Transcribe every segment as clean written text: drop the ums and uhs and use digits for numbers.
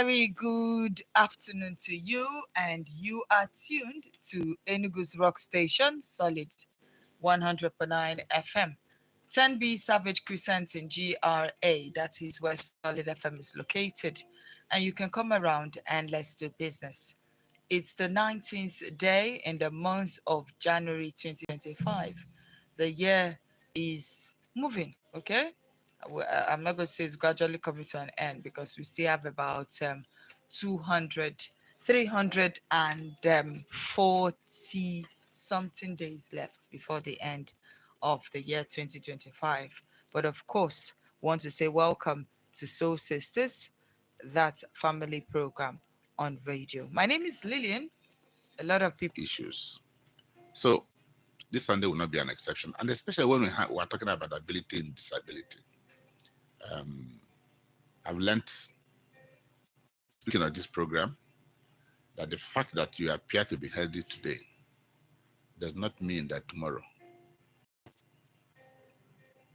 very good afternoon to you, and you are tuned to Enugu's Rock Station, Solid 100.9 FM. 10B Savage Crescent in GRA, that is where Solid FM is located. And you can come around and let's do business. It's the 19th day in the month of January 2025. The year is moving, okay? I'm not going to say it's gradually coming to an end because we still have about 200, 340 something days left before the end of the year 2025. But of course, want to say welcome to Soul Sisters, that family program on radio. My name is Lillian. A lot of people issues. So this Sunday will not be an exception, and especially when we're talking about ability and disability. I've learned, speaking of this program, that the fact that you appear to be healthy today does not mean that tomorrow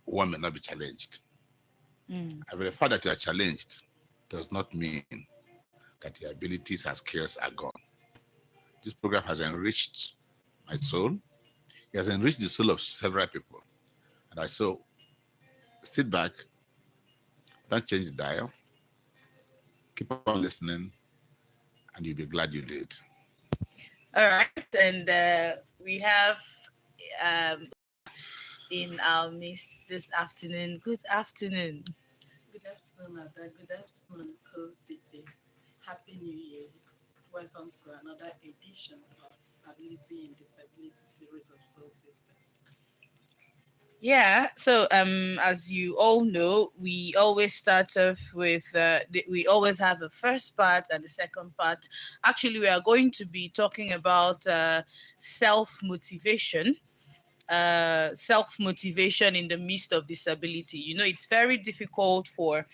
one may not be challenged. And the fact that you are challenged does not mean that your abilities and skills are gone. This program has enriched my soul. It has enriched the soul of several people. And I so sit back, don't change the dial, keep on listening, and you'll be glad you did. All right, and we have in our midst this afternoon. Good afternoon. Good afternoon, Ada. Good afternoon, Coal City. Happy New Year. Welcome to another edition of Ability and Disability series of Soul Sisters. Yeah, so as you all know, we always start off with we always have the first part and the second part. Actually, we are going to be talking about self-motivation. Self-motivation in the midst of disability. You know, it's very difficult for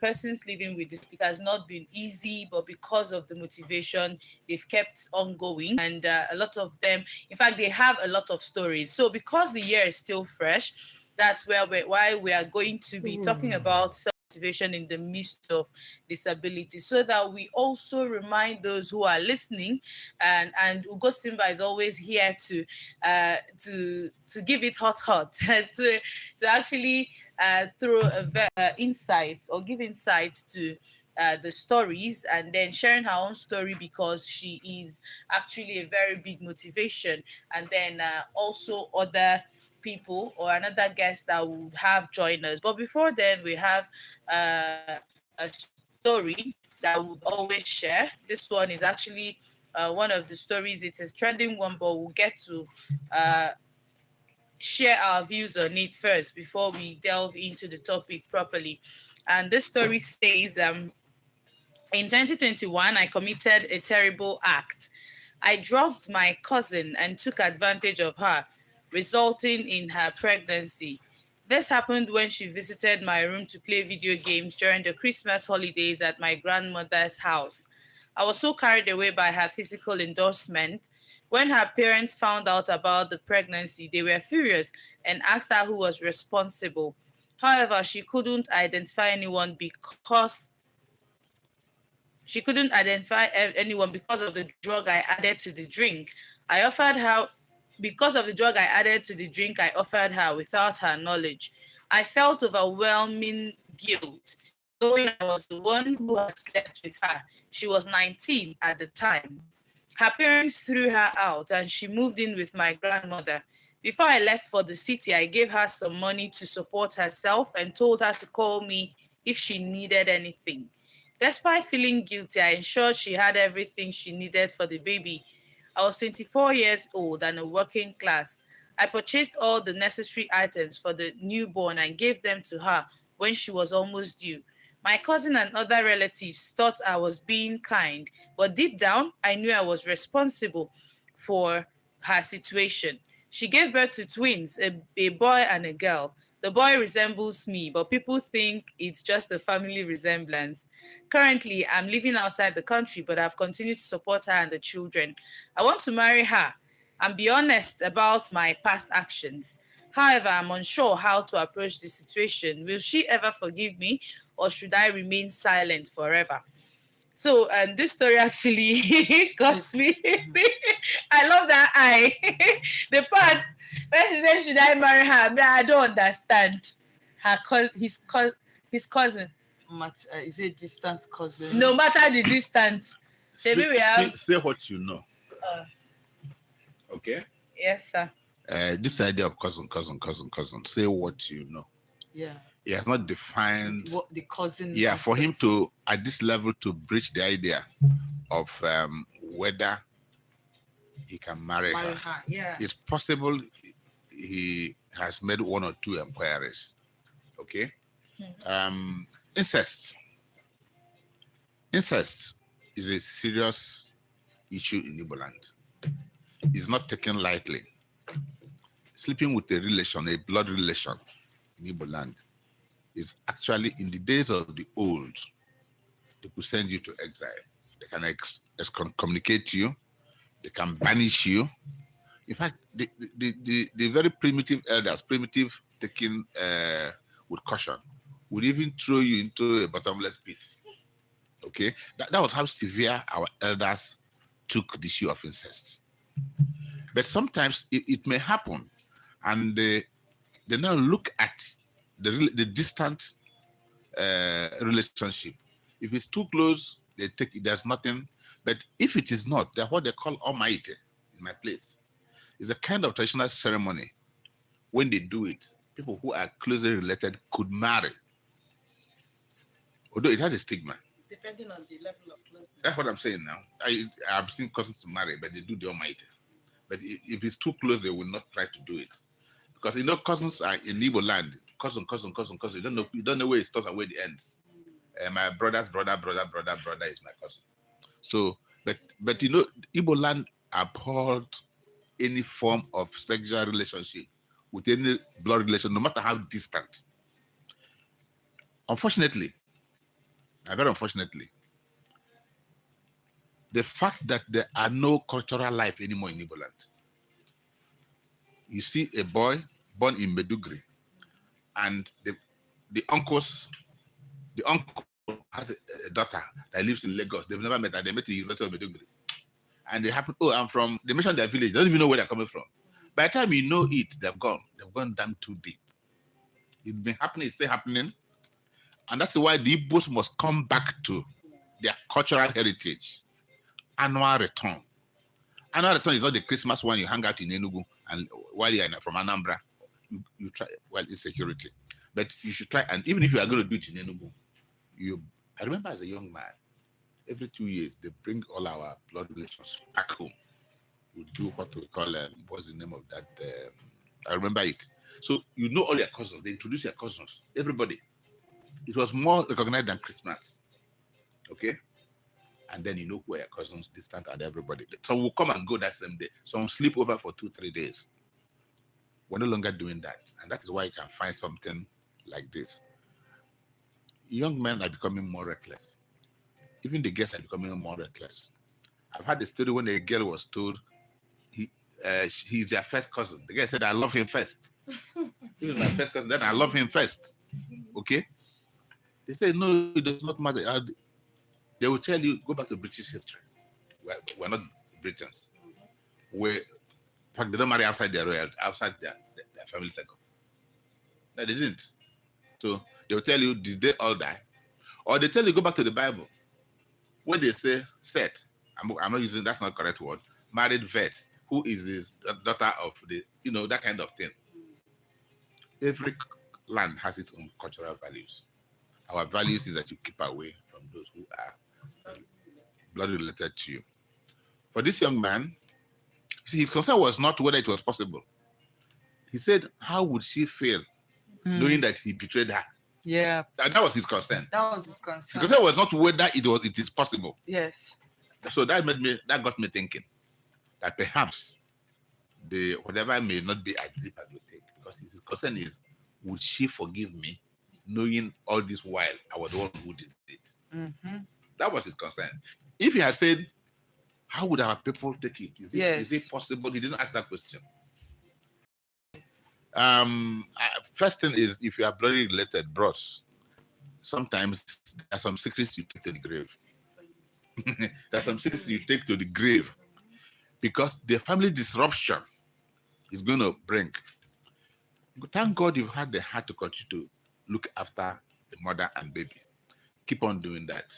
persons living with this. It has not been easy, but because of the motivation, they've kept on going. And a lot of them, in fact, they have a lot of stories. So because the year is still fresh, that's why we are going to be talking about self-motivation in the midst of disability, so that we also remind those who are listening, and Ugo Simba is always here to give it hot to actually throw insight or give insights to the stories, and then sharing her own story, because she is actually a very big motivation. And then also other people or another guest that would have joined us. But before then, we have a story that would always share. This one is actually one of the stories. It's a trending one, but we'll get to share our views on it first before we delve into the topic properly. And this story says, in 2021, I committed a terrible act. I drugged my cousin and took advantage of her, resulting in her pregnancy. This happened when she visited my room to play video games during the Christmas holidays at my grandmother's house. I was so carried away by her physical endorsement. When her parents found out about the pregnancy, they were furious and asked her who was responsible. However, she couldn't identify anyone because of the drug I added to the drink. I offered her without her knowledge. I felt overwhelming guilt, knowing I was the one who had slept with her. She was 19 at the time. Her parents threw her out and she moved in with my grandmother. Before I left for the city, I gave her some money to support herself and told her to call me if she needed anything. Despite feeling guilty, I ensured she had everything she needed for the baby. I was 24 years old and a working class. I purchased all the necessary items for the newborn and gave them to her when she was almost due. My cousin and other relatives thought I was being kind, but deep down, I knew I was responsible for her situation. She gave birth to twins, a boy and a girl. The boy resembles me, but people think it's just a family resemblance. Currently, I'm living outside the country, but I've continued to support her and the children. I want to marry her and be honest about my past actions. However, I'm unsure how to approach the situation. Will she ever forgive me, or should I remain silent forever? So this story actually got me. I love that eye. The part where she said, "Should I marry her?" I mean, I don't understand. His cousin. Is it distant cousin? No matter the distance. Maybe we have. Say what you know. Uh, Okay. yes, sir. This idea of cousin. Say what you know. Yeah. He has not defined What the cousin? Yeah, for him aspect. to at this level to breach the idea of whether he can marry her. Yeah. It's possible he has made one or two inquiries. Okay. Incest. Incest is a serious issue in Igbo land. It's not taken lightly. Sleeping with a relation, a blood relation in Igbo land is actually, in the days of the old, they could send you to exile. They can excommunicate you. They can banish you. In fact, the very primitive elders, primitive taken with caution, would even throw you into a bottomless pit. Okay? That was how severe our elders took the issue of incest. But sometimes it may happen, and they now look at the distant relationship. If it's too close, they take it, there's nothing. But if it is not, they're what they call Almighty in my place. It's a kind of traditional ceremony. When they do it, people who are closely related could marry. Although it has a stigma. Depending on the level of closeness. That's what I'm saying now. I've seen cousins marry, but they do the Almighty. But if it's too close, they will not try to do it. Because cousins are in Igbo land. Cousin. You don't know where it starts and where it ends. My brother's brother is my cousin. So, but Igbo land abhorred any form of sexual relationship with any blood relation, no matter how distant. Unfortunately, and very unfortunately, the fact that there are no cultural life anymore in Igbo land. You see a boy born in Medugri, and the uncle has a daughter that lives in Lagos. They've never met, and they met in the University of Medugri. And they happen, they mentioned their village, they don't even know where they're coming from. By the time you know it, they've gone down too deep. It's been happening, it's still happening. And that's why the Igbos must come back to their cultural heritage. Annual return. Annual return is not the Christmas one you hang out in Enugu, and while you're from Anambra, you try, well, it's security. But you should try, and even if you are going to do it in Enugu, I remember as a young man, every 2 years, they bring all our blood relations back home. We do what we call, what's the name of that? I remember it. So you know all your cousins. They introduce your cousins, everybody. It was more recognized than Christmas. Okay? And then you know who are your cousins, distant, and everybody. Some will come and go that same day. Some sleep over for 2-3 days. We're no longer doing that. And that is why you can find something like this. Young men are becoming more reckless. Even the girls are becoming more reckless. I've had a story when a girl was told he's their first cousin. The guy said, I love him first. This is my first cousin, then I love him first. Okay? They say, no, it does not matter. They will tell you, go back to British history. We're not Britons. In fact, they don't marry outside their family circle. No, they didn't. So they will tell you, did they all die? Or they tell you, go back to the Bible. When they say Seth, I'm not using, that's not the correct word, married vet, who is his daughter of that kind of thing. Every land has its own cultural values. Our values is that you keep away from those who are blood related to you. For this young man, his concern was not whether it was possible. He said, how would she feel knowing that he betrayed her? Yeah. That was his concern. That was his concern. His concern was not whether it is possible. Yes. So that got me thinking that perhaps whatever may not be as deep as we think, because his concern is, would she forgive me, knowing all this while I was the one who did it? Mm-hmm. That was his concern. If he had said, how would our people take it? Is it possible? He didn't ask that question. First thing is, if you are bloody related, bros, sometimes there are some secrets you take to the grave. There's some things you take to the grave because the family disruption is going to bring. Thank God you've had the heart to continue to look after the mother and baby. Keep on doing that.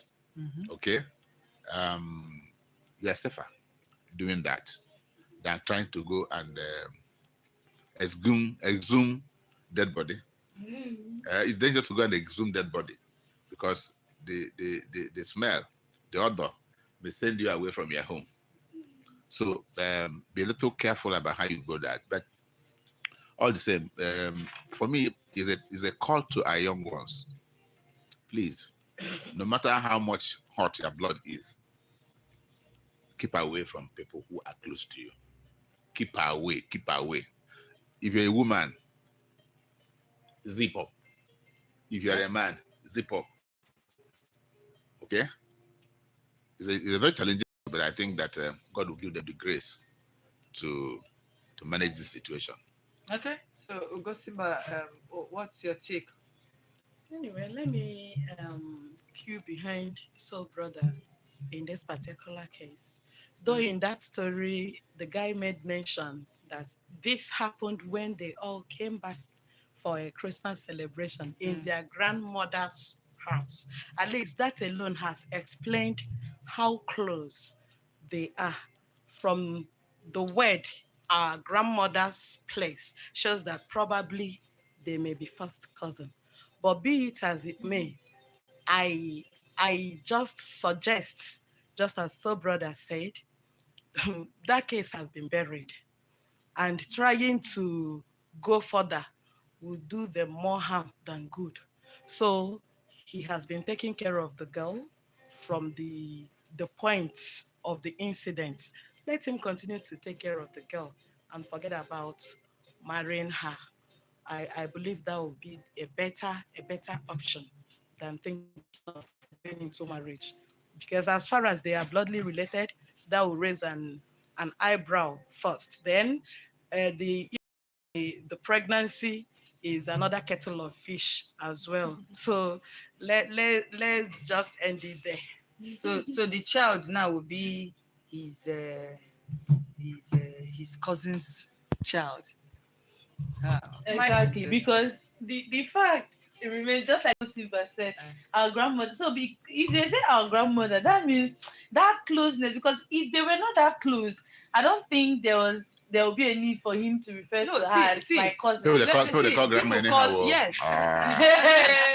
Okay? You are safer doing that than trying to go and exhume dead body. It's dangerous to go and exhume dead body because the smell, the odor may send you away from your home. So be a little careful about how you go that. But all the same, for me, is a call to our young ones. Please, no matter how much hot your blood is, keep away from people who are close to you. Keep away, keep away. If you're a woman, zip up. If you're a man, zip up. Okay? It's a very challenging, but I think that God will give them the grace to manage this situation. Okay, so Ugosiba, what's your take? Anyway, let me cue behind Soul Brother in this particular case. Though in that story, the guy made mention that this happened when they all came back for a Christmas celebration in their grandmother's house. At least that alone has explained how close they are. From the word our grandmother's place shows that probably they may be first cousin. But be it as it may, I just suggest, just as so brother said, that case has been buried, and trying to go further will do them more harm than good. So he has been taking care of the girl from the points of the incidents. Let him continue to take care of the girl and forget about marrying her. I believe that would be a better option than thinking of going into marriage. Because as far as they are bloodly related, that will raise an eyebrow first. Then the pregnancy is another kettle of fish as well. So let's just end it there. So the child now will be his cousin's child. Exactly, because the fact it remains just like Silva said, our grandmother. So if they say our grandmother, that means that closeness. Because if they were not that close, I don't think there will be a need for him to refer to her as my cousin. People they call grandma anyhow. Yes.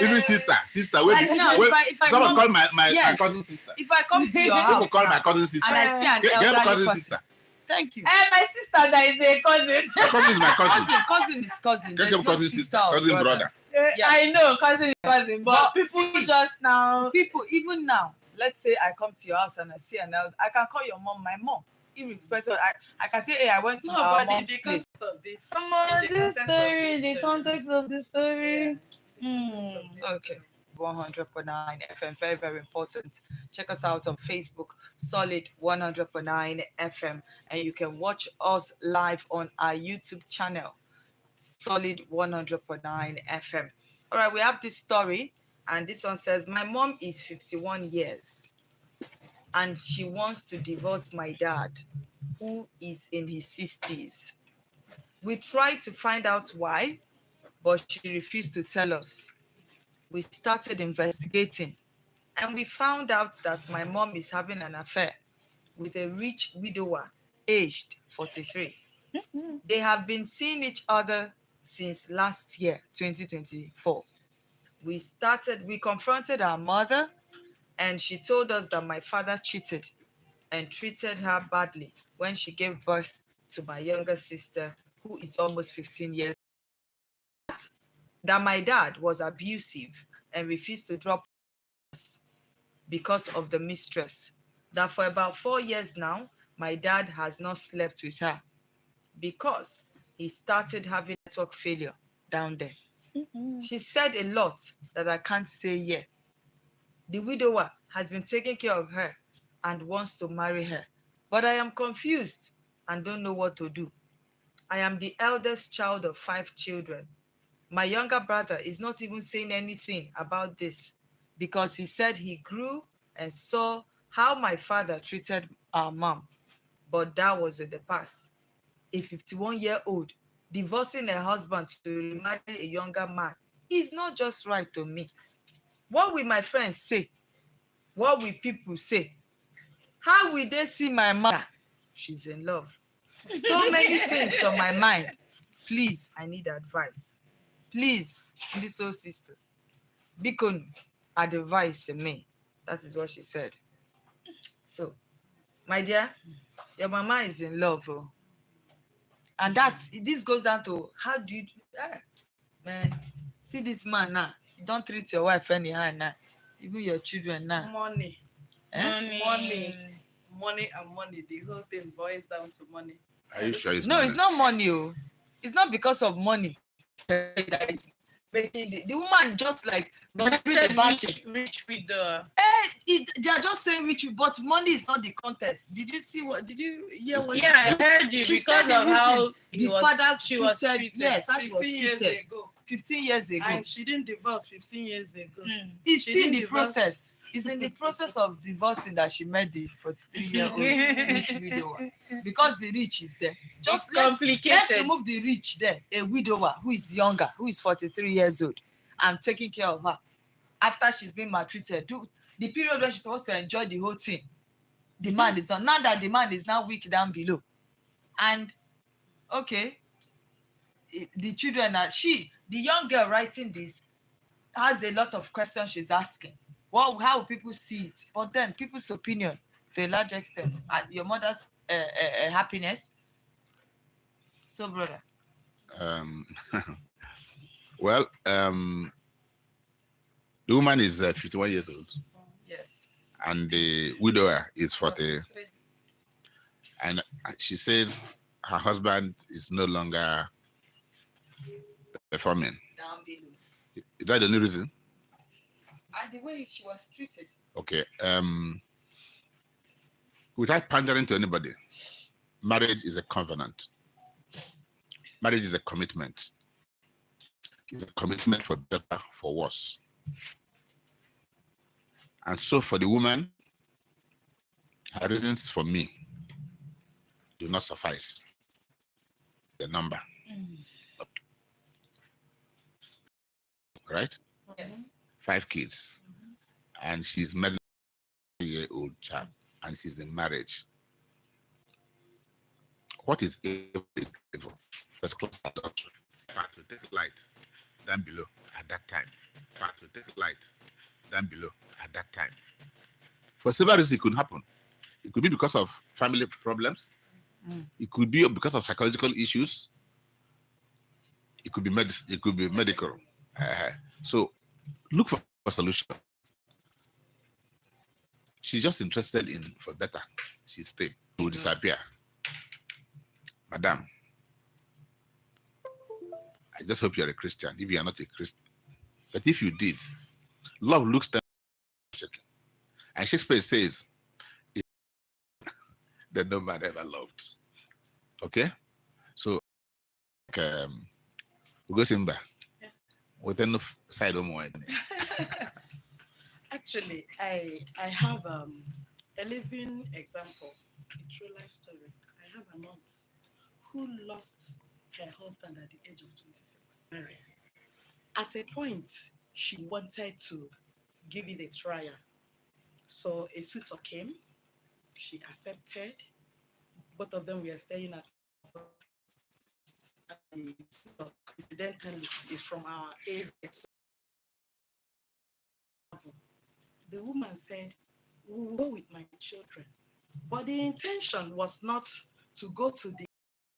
Even sister. Like now, if I someone come, call my yes. cousin sister. If I come to your house People call my now, cousin sister. and I see an Get my elderly cousin person, sister. thank you. My sister that is a cousin. My cousin is my cousin. Cousin is cousin. Get There's your no cousin sister sister, or cousin brother. Yeah. I know cousin is cousin, but people see, just now. People even now, let's say I come to your house and I see an elder, I can call your mom my mom. Irrespective, I can say, hey, I went to our mom's place. This story, the context of the story. Okay. 100.9 FM, very, very important. Check us out on Facebook, Solid 100.9 FM, and you can watch us live on our YouTube channel, Solid 100.9 FM. All right, we have this story, and this one says, my mom is 51 years, and she wants to divorce my dad, who is in his 60s. We tried to find out why, but she refused to tell us. We started investigating, and we found out that my mom is having an affair with a rich widower aged 43. They have been seeing each other since last year, 2024. We confronted our mother, and she told us that my father cheated and treated her badly when she gave birth to my younger sister, who is almost 15 years old. That my dad was abusive and refused to drop us because of the mistress. That for about 4 years now, my dad has not slept with her because he started having network failure down there. She said a lot that I can't say here. The widower has been taking care of her and wants to marry her. But I am confused and don't know what to do. I am the eldest child of 5 children. My younger brother is not even saying anything about this because he said he grew and saw how my father treated our mom, but that was in the past. A 51-year-old divorcing her husband to remarry a younger man is not just right to me. What will my friends say? What will people say? How will they see my mother? She's in love. So many things on my mind. Please, I need advice. Please, these soul sisters, Bikon, advise me. That is what she said. So, my dear, your mama is in love. Oh. And this goes down to how do you, man, see this man now. You don't treat your wife anyhow now. Even your children now. Money, money, money, and money. The whole thing boils down to money. Are you sure it's No, money? it's not money. Oh. It's not because of money that is making the woman just like Said rich widow. they are just saying rich, but money is not the contest. Did you see what? Did you hear what? Yeah, I heard you, She because said of how the father she was treated. Yes, how she was 15 years treated ago. 15 years ago. And she didn't divorce 15 years ago. It's She still in didn't the divorce. process. It's in the process of divorcing that she met the 43-year-old rich widower. Because the rich is there. Just complicated. Let's remove the rich there. A widower who is younger, who is 43 years old, and taking care of her after she's been maltreated. The period when she's supposed to enjoy the whole thing. The man is done. Now that the man is now weak down below. And okay, the children are the young girl writing this has a lot of questions she's asking. How will people see it? But then people's opinion, to a large extent, your mother's happiness. So, brother. Um, well, the woman is 51 years old, Yes. and the widower is 40. And she says her husband is no longer performing. Down below. Is that the only reason? And the way she was treated. Okay. Without pandering to anybody, marriage is a covenant. Marriage is a commitment. It's a commitment for better, for worse. And so for the woman, her reasons for me do not suffice the number. Right? Yes. 5 kids. And she's married a year-old child, and she's in marriage. What is evil is evil. First class adultery. Part will take light down below at that time. Part will take light down below at that time. For several reasons, it could happen. It could be because of family problems. It could be because of psychological issues. It could be medicine. It could be medical. So look for a solution. She's just interested in for better. She stay. She will disappear. Madam, I just hope you're a Christian. If you are not a Christian, but if you did, love looks shaking. And Shakespeare says that no man ever loved. Okay, so we go Simba. Within the side of my Actually, I have a living example, a true life story. I have an aunt who lost her husband at the age of 26. At a point, she wanted to give it a trial. So a suitor came, she accepted. Both of them were staying at incidentally is from our area. The woman said, "We'll go with my children." But the intention was not to go to the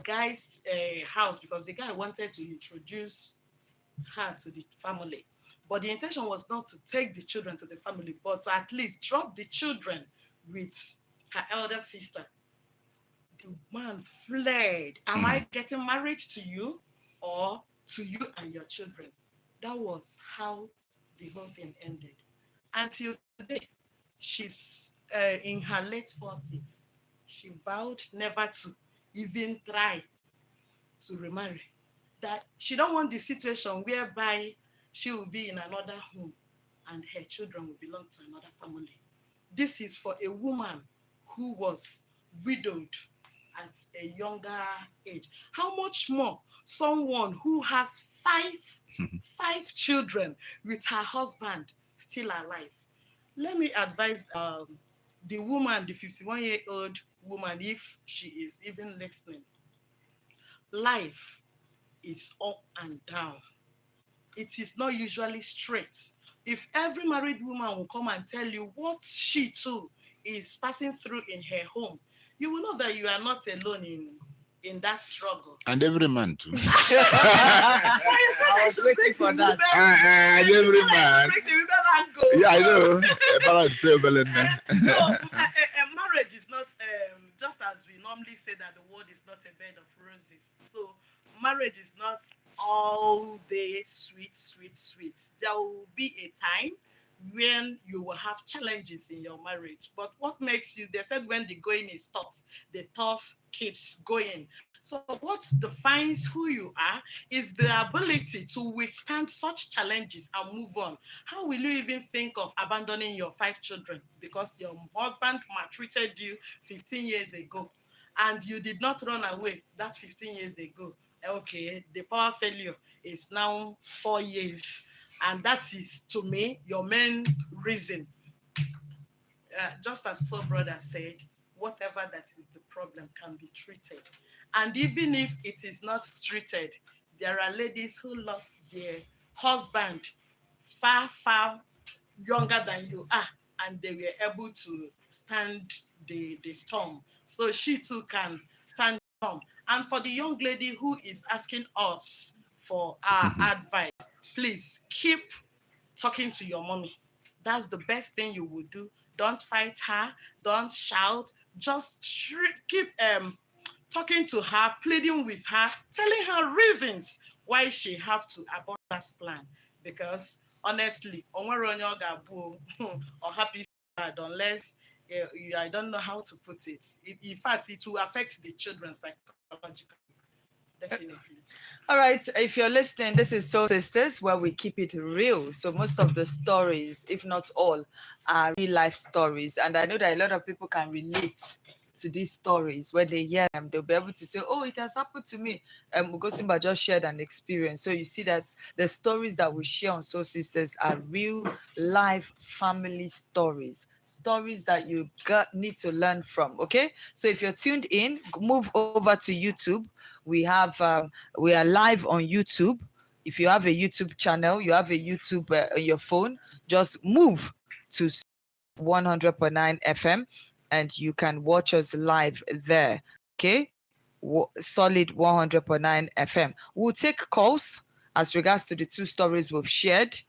guy's house because the guy wanted to introduce her to the family. But the intention was not to take the children to the family, but to at least drop the children with her elder sister. The man fled. Am I getting married to you or to you and your children? That was how the whole thing ended. Until today, she's in her late 40s. She vowed never to even try to remarry. That she don't want the situation whereby she will be in another home and her children will belong to another family. This is for a woman who was widowed at a younger age. How much more someone who has five children with her husband still alive? Let me advise the woman, the 51-year-old woman, if she is even listening. Life is up and down. It is not usually straight. If every married woman will come and tell you what she too is passing through in her home, you will know that you are not alone in that struggle. And every man too. I was waiting for that. And every man. Yeah, I know. So marriage is not just as we normally say that the world is not a bed of roses. So marriage is not all day sweet. There will be a time when you will have challenges in your marriage. But what makes you, they said when the going is tough, the tough keeps going. So what defines who you are is the ability to withstand such challenges and move on. How will you even think of abandoning your 5 children because your husband maltreated you 15 years ago and you did not run away that 15 years ago? Okay, the power failure is now 4 years. And that is, to me, your main reason. Just as Soul Brother said, whatever that is the problem can be treated. And even if it is not treated, there are ladies who lost their husband far younger than you are, and they were able to stand the storm. So she too can stand the storm. And for the young lady who is asking us for our advice, please keep talking to your mommy. That's the best thing you would do. Don't fight her. Don't shout. Just keep talking to her, pleading with her, telling her reasons why she have to abort that plan. Because honestly, or happy unless I don't know how to put it. In fact, it will affect the children psychologically. Definitely. All right, if you're listening, this is Soul Sisters, where we keep it real. So most of the stories, if not all, are real life stories. And I know that a lot of people can relate to these stories. When they hear them, they'll be able to say, oh, it has happened to me. Ugosimba just shared an experience. So you see that the stories that we share on Soul Sisters are real life family stories. Stories that you need to learn from. Okay, so if you're tuned in, move over to YouTube. We are live on YouTube. If you have a YouTube channel, you have a YouTube on your phone, just move to 100.9 FM and you can watch us live there. Okay, solid 100.9 FM. We'll take calls as regards to the 2 stories we've shared.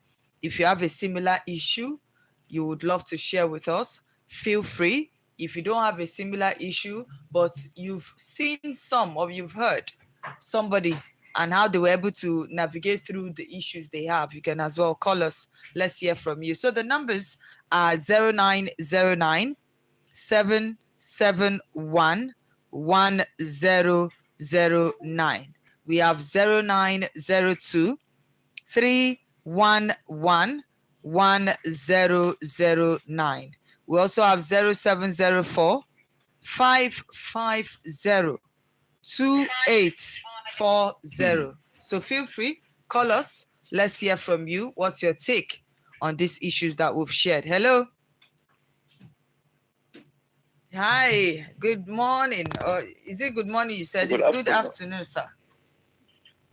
If you have a similar issue you would love to share with us, feel free. If you don't have a similar issue, but you've seen some or you've heard somebody and how they were able to navigate through the issues they have, you can as well call us. Let's hear from you. So the numbers are 0909 771 1009. We have 0902 311 1009. We also have 0704 550 2840. So feel free, call us. Let's hear from you. What's your take on these issues that we've shared? Hello. Hi, good morning. Or is it good morning you said? It's good afternoon, sir.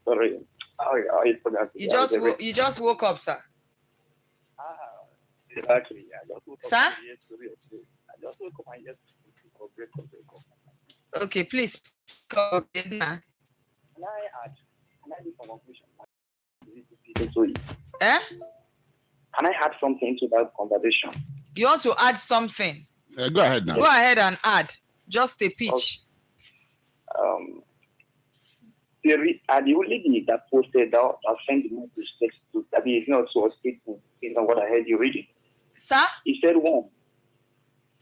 Sorry. I forgot. You just woke up, sir. Exactly. I just woke up. Sir? I just woke up and just break up. Okay, please. Can Can I do some conclusion? Eh? Can I add something to that conversation? You want to add something? Go ahead now. Go ahead and add. Just a pitch. The lady that posted that sent the message text to, I mean, it's not so a statement, what I heard you reading. Sir? He said one.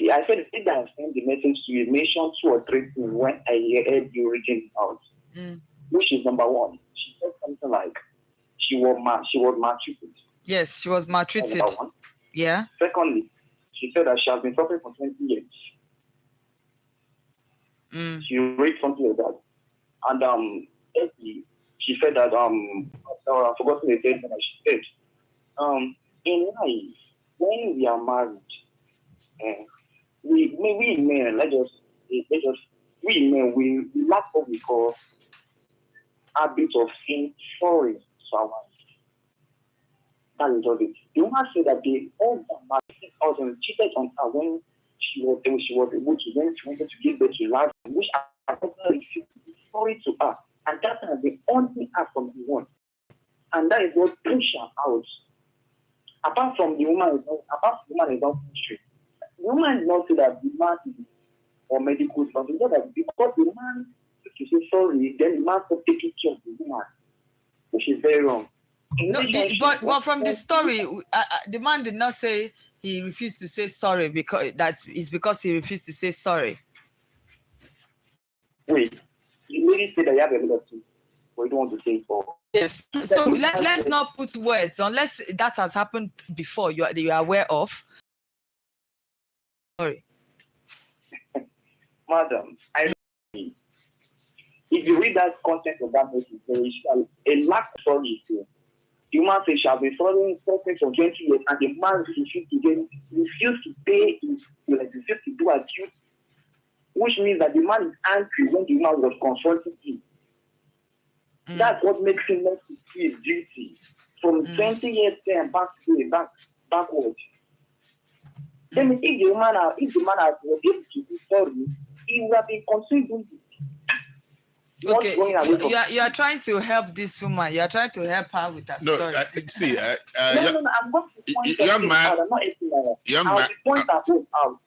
I said that I sent the message to you, mentioned 2 or 3 things when I heard you reading out. Which is number 1. She said something like she was maltreated. Yes, she was maltreated. Number 1. Yeah. Secondly, She said that she has been suffering for 20 years. She read something like that. And she said that I've forgotten the date, but she said, in life, when we are married, we men, we men, we lack what we call habit of saying sorry to our wife. That is all it. The woman said that the husband cheated on her when she was able to, when she wanted to give birth to life, which I refused to be sorry to her. And that has been only her from the one. And that is what pushed her out. Apart from the woman is not straight. The woman is not say that the man is or medical, but it's not that because the man to say sorry, then the man will take care of the woman, which is very wrong. No, but from the story, the man did not say he refused to say sorry because he refused to say sorry. Wait, you lady said that you have a lot of things, but you don't want to say it all. Yes. So let's not put words unless that has happened before you are aware of. Sorry. Madam, I know. If you read that content of that message, there is a lack of sorry here. The woman says she has been suffering for 20 years, and the man refused to pay his, refused to do a duty, which means that the man is angry when the woman was confronting him. That's what makes him not to do his duty from 20 years there backwards. Then if the man has been able to do sorry, he would have been considering it. Okay, you are trying to help this woman. You are trying to help her with her story. No, I'm going to point young man. I'm not young man. Point that out.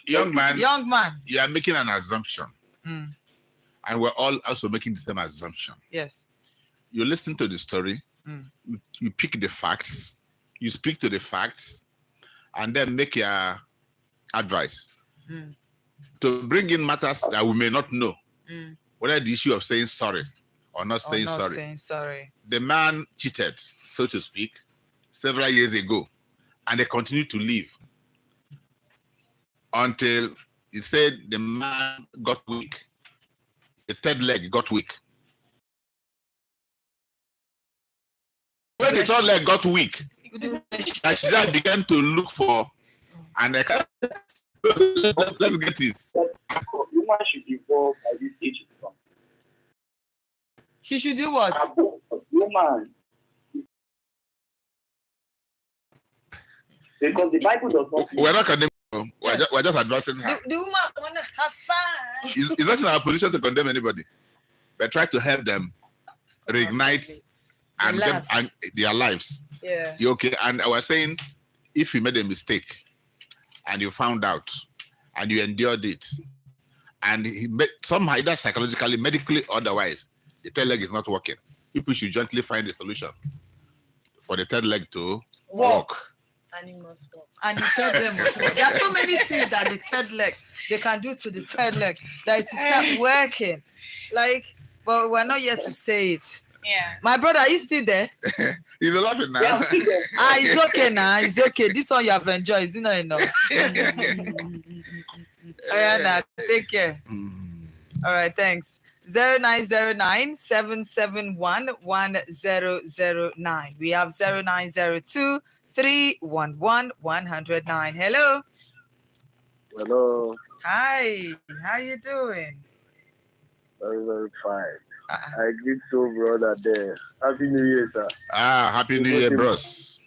Young man. You are making an assumption, and we're all also making the same assumption. Yes. You listen to the story. You pick the facts. You speak to the facts, and then make your advice. To bring in matters that we may not know, whether the issue of saying sorry or not saying sorry. The man cheated, so to speak, several years ago, and they continue to live until he said the man got weak. The third leg got weak. When the third leg got weak, Sistaz began to look for an let's get it. Woman should be involved by this age. She should do what? Woman. Because the Bible does not. We're not condemning. We're just advising her. The woman wanna have fun. It's not in our position to condemn anybody. We're trying to help them reignite and their lives. Yeah. You okay? And I was saying, if you made a mistake and you found out and you endured it, and somehow either psychologically, medically, otherwise, the third leg is not working, people should gently find a solution for the third leg to walk. And it must work. And the third leg must work. There are so many things that the third leg they can do to the third leg that it will start working. But we're not yet to say it. Yeah. My brother, are you still there? He's laughing now. Yeah, It's okay now. It's okay. This one you have enjoyed. Is it not enough? Ayana, take care. All right, thanks. 0909-771-1009. We have 0902-311-109. Hello. Hello. Hi. How you doing? Very, very fine. I greet so brother there. Happy New Year, sir. Happy New Year, bros.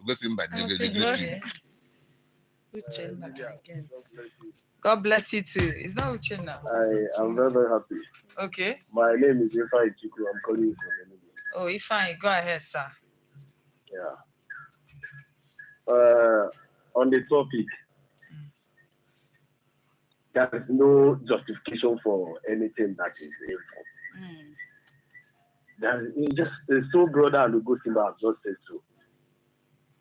Go sing by God bless you too. It's not Uchenna. I am very, very happy. Okay. My name is Ifai Chiku. I'm calling you from Enugu. Oh, Ifai, go ahead, sir. Yeah. On the topic, there is no justification for anything that is evil. It's just the soul brother and the good Simba have just said so.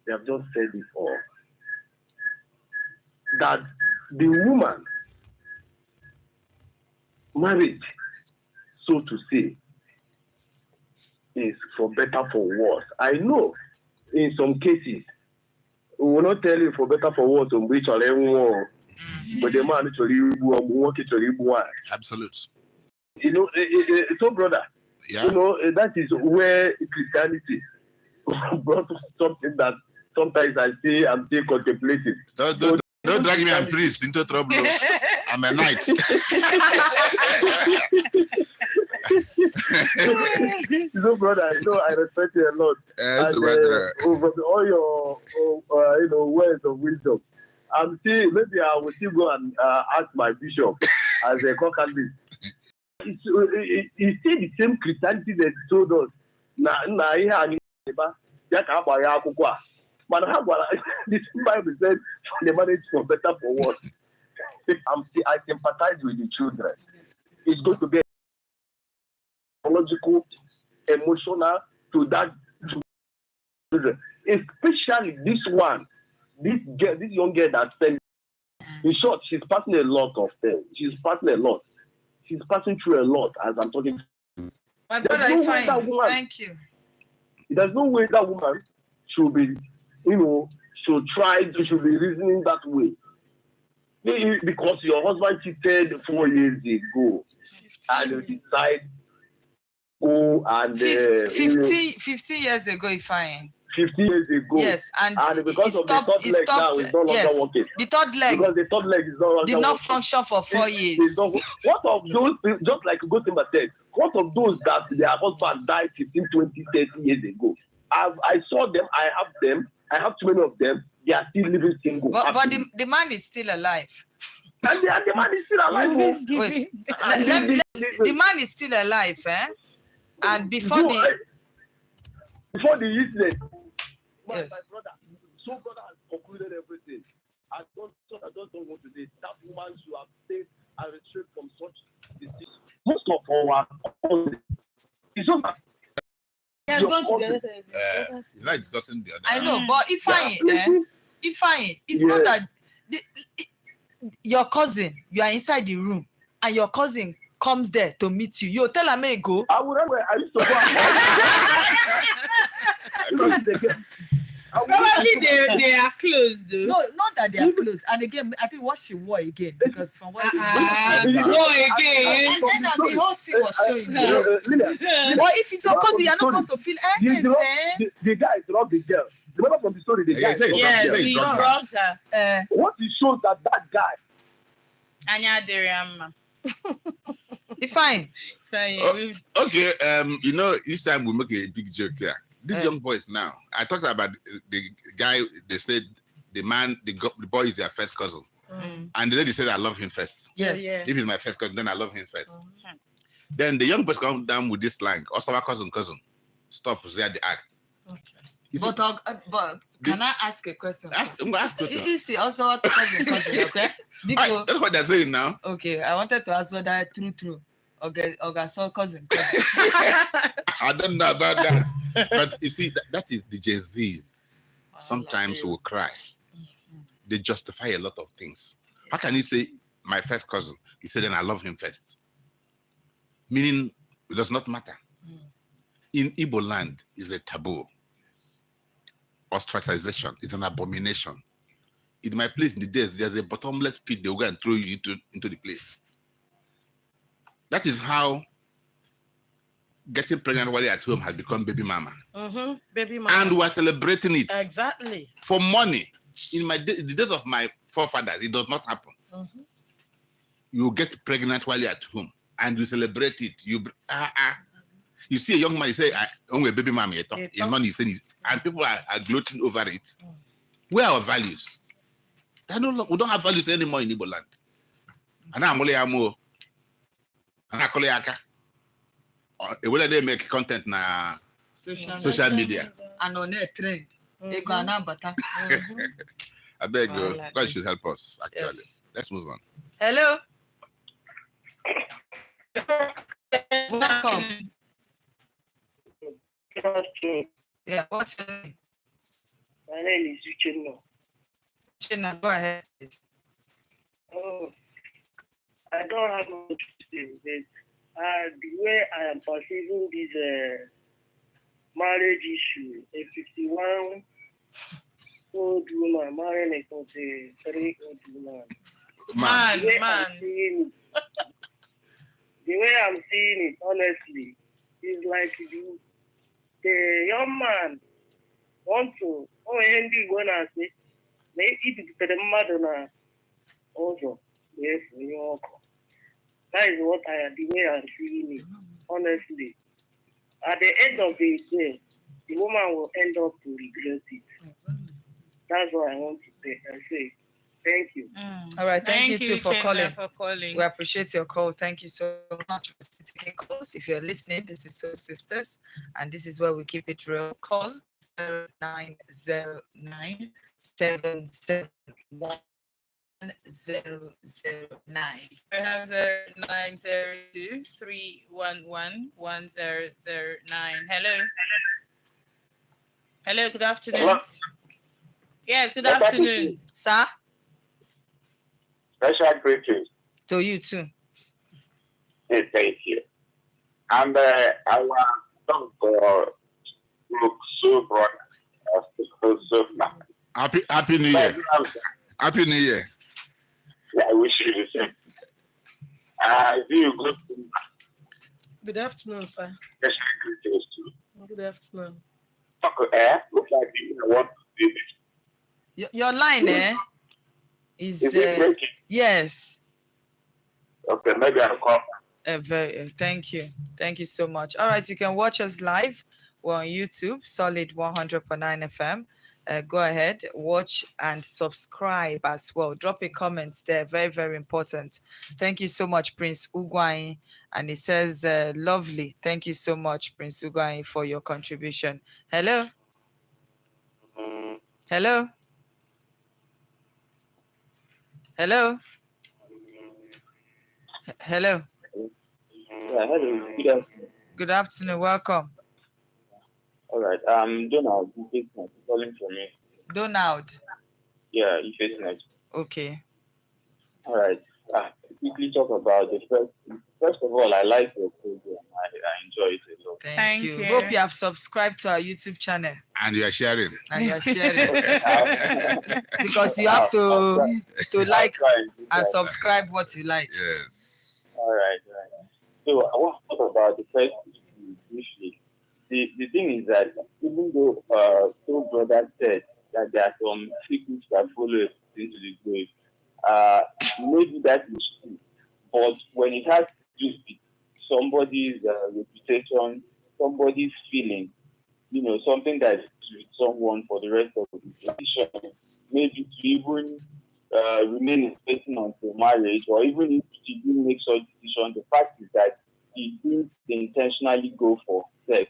They have just said it all. That the woman marriage, so to say, is for better for worse. I know in some cases we will not tell you for better for worse on which or everyone. But the man actually walk it to one. Absolute. You know, so brother, Yeah. you know, that is where Christianity brought something that sometimes I'm still contemplating. Don't drag me and priest into trouble. I'm a knight. So, brother, you know, I respect you a lot. Yes, And over all your, words of wisdom. I'm still, maybe I will still go and ask my bishop as a co-candidate. It's still the same Christianity that told us. But this Bible said the marriage for better for what? I sympathize with the children. It's going to be psychological, emotional to that children. Especially this one, this young girl that said, in short, she's passing a lot of things. She's passing through a lot as I'm talking. My brother, no thank you. There's no way that woman should be, should be reasoning that way. Because your husband cheated 4 years ago, and you decide go and 50 years ago, if I am. 50 years ago. Yes, and because of the third leg now is no longer working. The third leg. Because the third leg is no longer did not function for 4 years. What of those, just like Gosimba said, what of those that their husband died 15, 20, 30 years ago? I saw them, I have too many of them, they are still living single. But the man is still alive. And the man is still alive. Wait, the man is still alive, eh? And before the incident, yes. my brother has concluded everything. I don't want to say that woman should have stayed and restrained from such disease. Most of our it's not that. It's not discussing the other. I know, but if it's not that your cousin, you are inside the room, and your cousin comes there to meet you. You tell her, may go. I used to go. Probably they are close though. No, not that they are close. And again, I think what she wore again, because from what wore again. And then the whole thing was showing. But if it's your cousin, you're not supposed to feel the guy is not the girl. Remember from the story, the guy. Yes, he drugged her. What it shows that guy. Anya Deriama. Fine. Okay, each time we make a big joke here. These young boys now, I talked about the guy, they said the boy is their first cousin. And the lady said, I love him first. Yes. If he's my first cousin, then I love him first. Then the young boys come down with this slang, also our cousin. Stop, there the act. Okay. But can I ask a question? I'm going to ask a question. Is he also a cousin, okay? Because, that's what they're saying now. Okay, I wanted to ask whether true. Okay, so cousin. I don't know about that. But you see, that is the Gen Zs. Sometimes will cry. They justify a lot of things. How can you say, my first cousin? He said, then I love him first. Meaning, it does not matter. In Igbo land, is a taboo. Ostracization is an abomination. In my place in the days, there's a bottomless pit. They'll go and throw you into the place. That is how getting pregnant while you're at home has become baby mama. Baby mama. And we're celebrating it. Exactly. For money. In the days of my forefathers, it does not happen. You get pregnant while you're at home and you celebrate it. You see a young man, you say, I'm a baby mama. His money is saying, and people are gloating over it. Where are our values? We don't have values anymore in Igbo land. And I'm only amo. And I call it whether they make content na social media. And on a trend. I beg you, God should help us, actually. Yes. Let's move on. Hello. Welcome. Yeah, what's your name? My name is Uchenna. Uchenna, go ahead. Oh, I don't have much to say, but the way I am perceiving this marriage issue, a 51 old woman marrying a 43-old woman. Man, The way I'm Man. seeing it, the way I'm seeing it, honestly, is like the young man want to, oh, Andy, gonna say, maybe it's the mother na also, yes, that is what the way I'm seeing it, honestly. At the end of the day, the woman will end up to regret it. Exactly. That's what I want to say. I say, thank you. All right. Thank you too for Chinda, calling. for calling. We appreciate your call. Thank you so much for still taking calls. If you're listening, this is So Sisters, and this is where we keep it real. Call 0909 Perhaps 0902-311-1009. Hello. Hello, good afternoon. Hello. Yes, good Better afternoon. Sir, Special greetings. to you too. Thank you. And our song look so brother. So nice. Happy New Year. Happy New Year. Yeah, I wish you the same. Do you good Good afternoon, sir. special greetings to Good afternoon. Uncle Air? Look like you want to do this. Your line, is Is it breaking? yes. Okay, maybe I'll call. Thank you. Thank you so much. All right, you can watch us live. We're on YouTube, Solid 100.9 FM. Go ahead, watch and subscribe as well. Drop a comment there. Very, very important. Thank you so much, Prince Ugwai. And it says, lovely. Thank you so much, Prince Ugwai, for your contribution. Hello? Hello? Hello? Hello? Yeah, hello. Good afternoon. Good afternoon. Welcome. All right. Donald, you face next. Calling for me. Donald. Yeah, you face next. Okay. All right. Quickly talk about the first. First of all, I like your program. I enjoy it a lot. Thank you. Hope you have subscribed to our YouTube channel. And you are sharing. And you're sharing. Okay, Because you have to like and I'll subscribe what you like. Yes. All right. So I want to talk about the first issue briefly. The thing is that even though Soul Brother said that there are some secrets that follow us into the grave, maybe that is true. But when it has to do with somebody's reputation, somebody's feeling, something that is with someone for the rest of his life, maybe to even remain in person until marriage, or even if he didn't make such decision, the fact is that he didn't intentionally go for sex,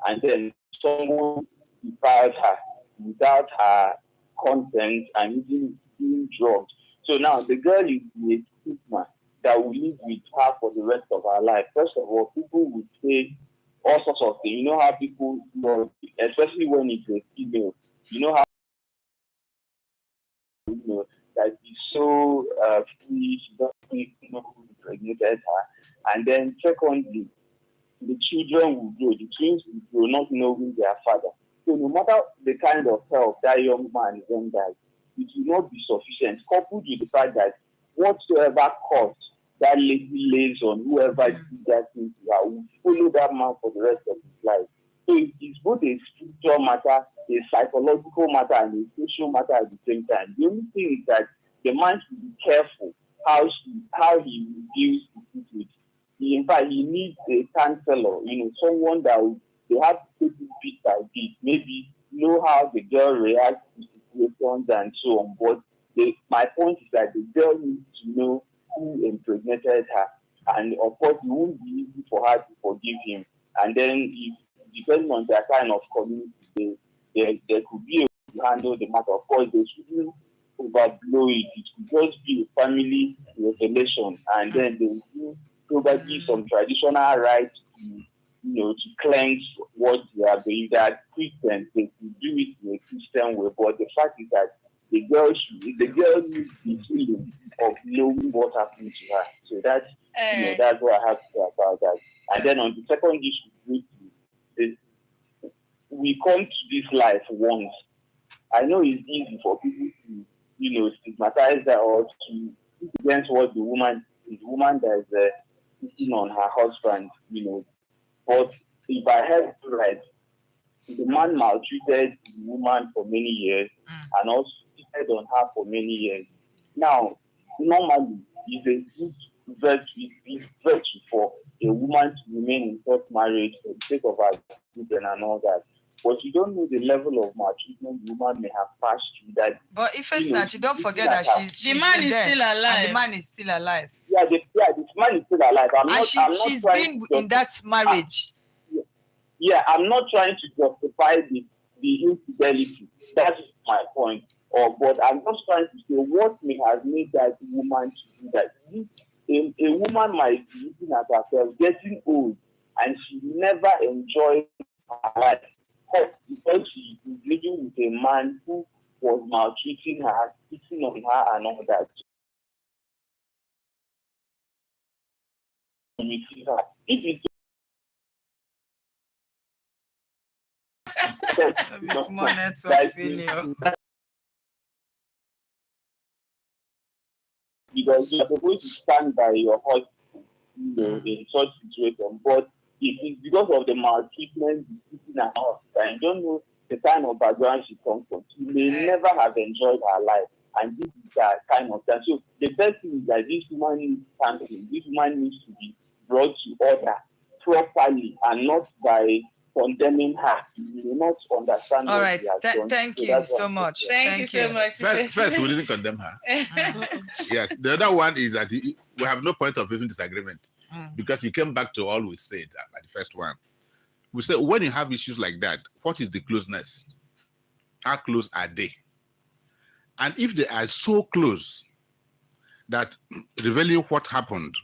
and then someone defiled her without her consent and even being drugged. So now the girl is a stigma that will live with her for the rest of her life. First of all, people would say all sorts of things. You know how people, especially when it's a female, you know how that is so free, she doesn't know who impregnated her. And then secondly, the children will grow, the twins will grow not knowing their father. So no matter the kind of help that young man renders, it will not be sufficient, coupled with the fact that whatsoever cost that lady lays on whoever did that thing to her will follow that man for the rest of his life. So it is both a spiritual matter, a psychological matter, and a social matter at the same time. The only thing is that the man should be careful how he deals with it. In fact, he needs a counselor, someone that they have to take it bit by bit, maybe know how the girl reacts to situations and so on. But my point is that the girl needs to know who impregnated her. And of course, it won't be easy for her to forgive him. And then, depending on their kind of community, there could be a way to handle the matter. Of course, they shouldn't overblow it. It could just be a family revelation. And then they will do probably some traditional rites to cleanse what they are doing. That Christians, they could do it in a Christian way. But the fact is that the girl needs the feeling of knowing what happened to her. So that's what I have to say about that. And then on the second issue, we come to this life once. I know it's easy for people to, stigmatize that or to put against what the woman that is sitting on her husband, But if I heard it right, the man maltreated the woman for many years and also cheated on her for many years. Now, normally, it's a good virtue for a woman to remain in such marriage for the sake of her children and all that. But you don't know the level of maltreatment the woman may have passed through that. But if it's not, you don't forget that she's the man is there, still alive. and the man is still alive. Yeah, this man is still alive. She's been in that marriage. I'm not trying to justify the infidelity. That is my point. But I'm just trying to say what may have made that woman to do that. A woman might be looking at herself, getting old, and she never enjoyed her life because she is living with a man who was maltreating her, cheating on her, and all that. If it's small network failure. Because you're supposed to stand by your husband, in such situation. But if it's because of the maltreatment, the cheating and all that, you don't know the kind of background she comes from. She may never have enjoyed her life, and this is that kind of thing. So the best thing is that this woman needs counseling. This woman needs to be brought to order properly and not by condemning her. You will not understand. All right. Thank you so much. Thank you so much. First, we didn't condemn her. Yes. The other one is that we have no point of even disagreement because you came back to all we said at the first one. We said when you have issues like that, what is the closeness? How close are they? And if they are so close that revealing what happened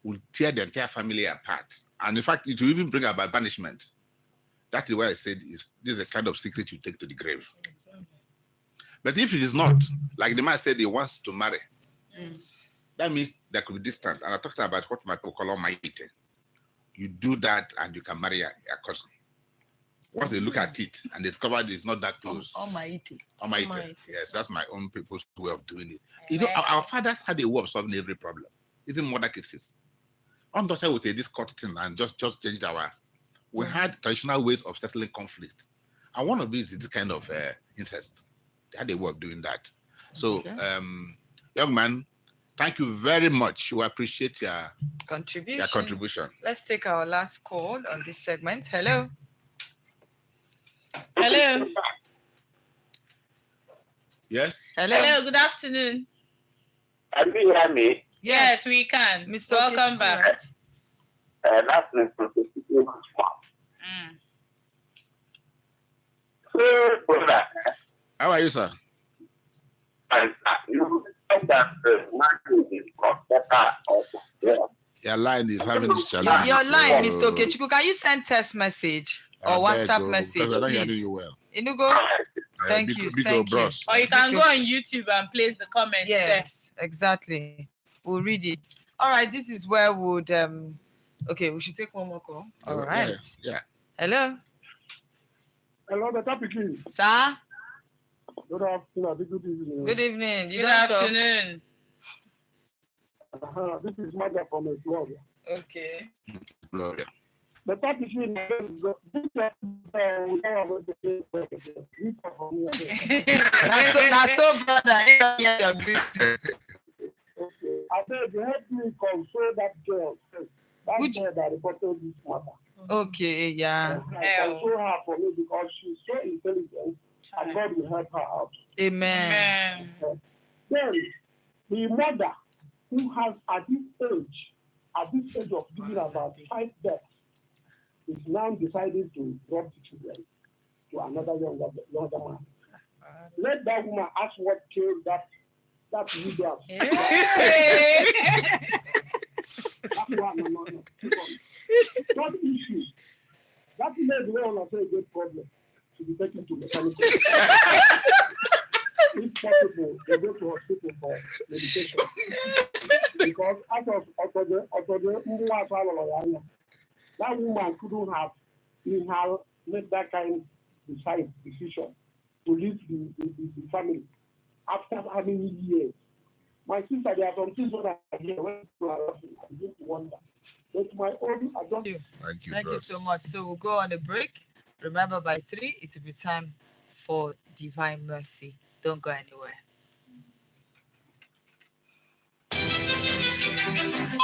will tear the entire family apart, and in fact, it will even bring about banishment. That is why I said this is a kind of secret you take to the grave. Exactly. But if it is not, like the man said he wants to marry, that means there could be distance. And I talked about what my people call almighty. You do that and you can marry a cousin. Once they look at it and they discover it's not that close. Almighty. Yes, that's my own people's way of doing it. You know, our fathers had a way of solving every problem, even murder cases. Untouchable with this court thing and just changed our. We had traditional ways of settling conflict. And one of these is this kind of incest. They had a way of doing that. So, young man, thank you very much. We appreciate your contribution. Let's take our last call on this segment. Hello. Hello. Yes. Hello. Good afternoon. Can you hear me? Yes, we can. Mr. Welcome back. That's Mr. So, how are you, sir? You said that marriage is better. Your line is having this challenge. Your line, Mr. Okechukwu, can you send text message or WhatsApp message, because I don't hear please? you well. Inugo, thank you. Or you can go on YouTube and place the comments there. Yes, exactly. We'll read it. All right, this is where we'd okay, we should take one more call. All right. Yeah. Hello. Hello, the topic is. Sir. Good afternoon. Good evening. Good evening. Good afternoon. This is Maga from Florida. Okay. Florida. The topic is That's so brother. Okay. I said, help me console that girl. That girl that reported this matter. Okay, yeah. Console her for me because she's so intelligent and God will help her out. Amen. Then, the mother who has at this age of giving about 5 deaths, is now deciding to drop the children to another younger man. Let that woman ask what killed that widow. No. Not issue. That made one of a great problem to be taken to mechanical. If possible, they go to hospital for medication. Because that woman couldn't have made that kind of decision to leave the family after how many years. My sister, there are some things when I hear when people are laughing, I begin to wonder. But my own, I don't. Thank you so much. So we'll go on a break. Remember, by 3, it will be time for Divine Mercy. Don't go anywhere.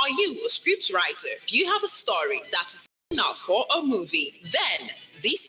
Are you a script writer? Do you have a story that is enough for a movie? Then this